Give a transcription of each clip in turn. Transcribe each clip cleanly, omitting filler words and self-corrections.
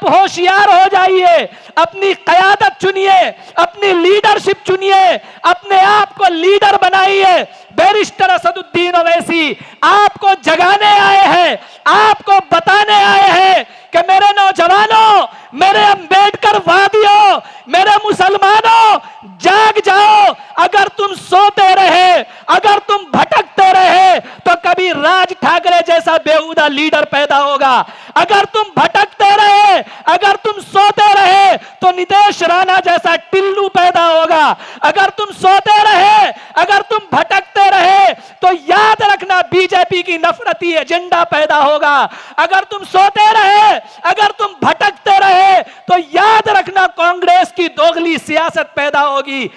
आप होशियार हो जाइए, अपनी क़यादत चुनिए, अपनी लीडरशिप चुनिए, अपने आप को लीडर बनाइए। बैरिस्टर असदुद्दीन ओवैसी आपको जगाने आए हैं, आपको बताने आए हैं कि मेरे नौजवानों, मेरे अंबेडकर वादियों, मेरे मुसलमानों, जाग जाओ। अगर तुम सोते रहे, अगर तुम भटकते रहे तो कभी राज ठाकरे जैसा बेहुदा लीडर पैदा होगा। अगर तुम भटकते रहे, अगर तुम सोते रहे तो नीतीश राणा जैसा टिल्लू पैदा होगा। अगर तुम सोते रहे, अगर तुम भटकते रहे तो याद रखना बीजेपी की नफरती एजेंडा पैदा होगा। अगर तुम सोते रहे, अगर तुम भटकते रहे तो याद रखना कांग्रेस की दोगली सियासत पैदा होगी।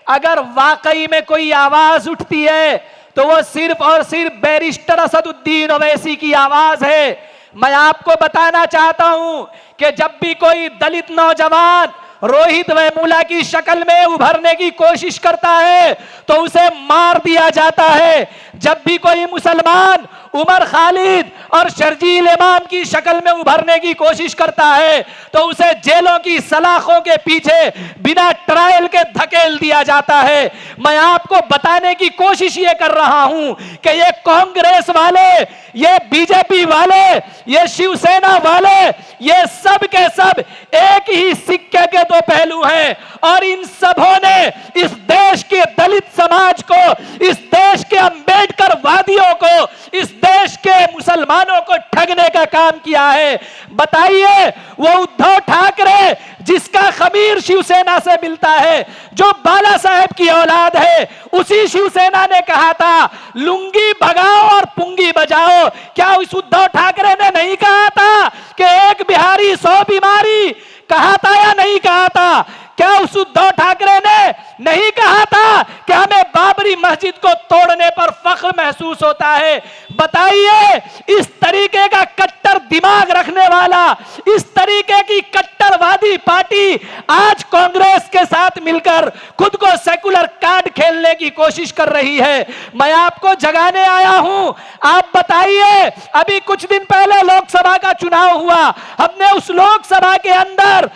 अगर वाकई में कोई आवाज उठती है तो वो सिर्फ और सिर्फ बैरिस्टर असदुद्दीन ओवैसी की आवाज है। मैं आपको बताना चाहता हूं कि जब भी कोई दलित नौजवान रोहित वेमुला की शक्ल में उभरने की कोशिश करता है तो उसे मार दिया जाता है। जब भी कोई मुसलमान उमर खालिद और शर्जील इमाम की शक्ल में उभरने की कोशिश करता है तो उसे जेलों की सलाखों के पीछे बिना ट्रायल के धकेल दिया जाता है। मैं आपको बताने की कोशिश ये कर रहा हूं कि ये कांग्रेस वाले, ये बीजेपी वाले, ये शिवसेना वाले, ये सब के सब एक ही सिक्के के दो पहलू हैं और इन सबों ने इस देश के दलित समाज को, इस देश के अंबेडकर वादियों को, इस देश के मुसलमानों को ठगने का काम किया है। बताइए, वो उद्धव ठाकरे जिसका खमीर शिवसेना से मिलता है, जो बाला साहेब की औलाद है, उसी शिवसेना ने कहा था लुंगी भगाओ और पुंगी बजाओ। क्या उस उद्धव ठाकरे ने नहीं कहा था कि एक बिहारी 100 बीमारी? कहा था या नहीं कहा था? क्या उस उद्धव ठाकरे ने नहीं कहा था कि हमें बाबरी मस्जिद को तोड़ने पर फख्र महसूस होता है? बताइए, इस तरीके का कट्टर दिमाग रखने वाला, इस तरीके की कट्टरवादी पार्टी आज कांग्रेस के साथ मिलकर खुद को सेकुलर कार्ड खेलने की कोशिश कर रही है। मैं आपको जगाने आया हूं। आप बताइए, अभी कुछ दिन पहले लोकसभा का चुनाव हुआ, हमने उस लोकसभा के अंदर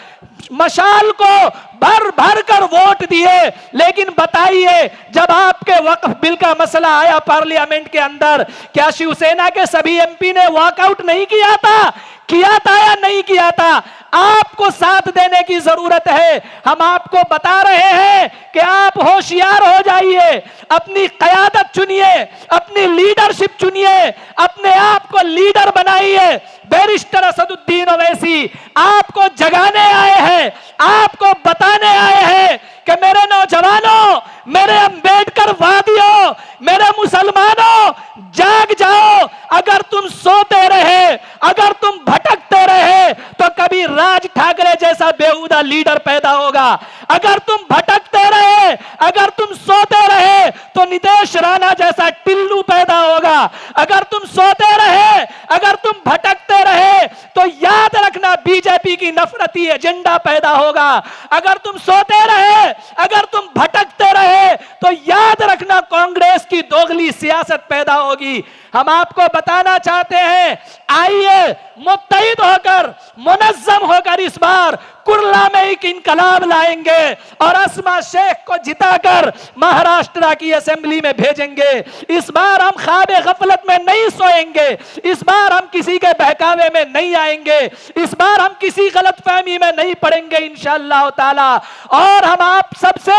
मशाल को भर भर कर वोट दिए, लेकिन बताइए जब आपके वक्फ बिल का मसला आया पार्लियामेंट के अंदर, क्या शिवसेना के सभी एमपी ने वॉकआउट नहीं किया था? किया था या नहीं किया था? आपको साथ देने की जरूरत है। हम आपको बता रहे हैं कि आप होशियार हो जाइए, अपनी क़यादत चुनिए, अपनी लीडरशिप चुनिए, अपने आप को लीडर बनाइए। बैरिस्टर असदुद्दीन ओवैसी आपको जगाने आए हैं, आपको बताने आए हैं कि मेरे नौजवानों, मेरे अंबेडकर वादियों, मेरे मुसलमानों, जाग जाओ। अगर तुम सोते रहे, अगर तुम भटकते रहे तो कभी राज ठाकरे जैसा बेहुदा लीडर पैदा होगा। अगर तुम भटकते रहे, अगर तुम सोते रहे तो नीतीश राणा जैसा टिल्लू पैदा होगा। अगर तुम सोते रहे, अगर तुम भटकते रहे तो याद रखना बीजेपी की नफरती एजेंडा पैदा होगा। अगर तुम सोते रहे, अगर तुम भटकते रहे तो याद रखना कांग्रेस की दोगली सियासत पैदा होगी। हम आपको बताना चाहते हैं, आइए मुत्तहिद होकर, मुनज़्ज़म होकर इस बार कुर्ला में एक इनकलाब लाएंगे और अस्मा शेख को जिताकर महाराष्ट्र की असेंबली में भेजेंगे। इस बार हम ख्वाब गफलत में नहीं सोएंगे, इस बार हम किसी के बहकावे में नहीं आएंगे, इस बार हम किसी गलतफहमी में नहीं पड़ेंगे इंशाअल्लाह ताला। और हम आप सबसे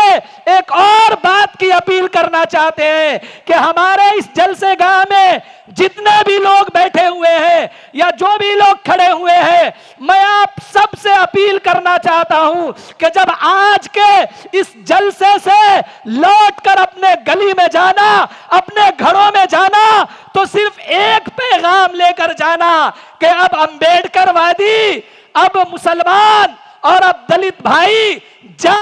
एक और बात की अपील करना चाहते हैं कि हमारे इस जलसेगाह में जितने भी लोग बैठे हुए हैं या जो भी लोग खड़े हुए हैं, मैं आप सबसे अपील करना चाहता हूं कि जब आज के इस जलसे से लौटकर अपने गली में जाना, अपने घरों में जाना, तो सिर्फ एक पैगाम लेकर जाना कि अब अंबेडकरवादी, अब मुसलमान और अब दलित भाई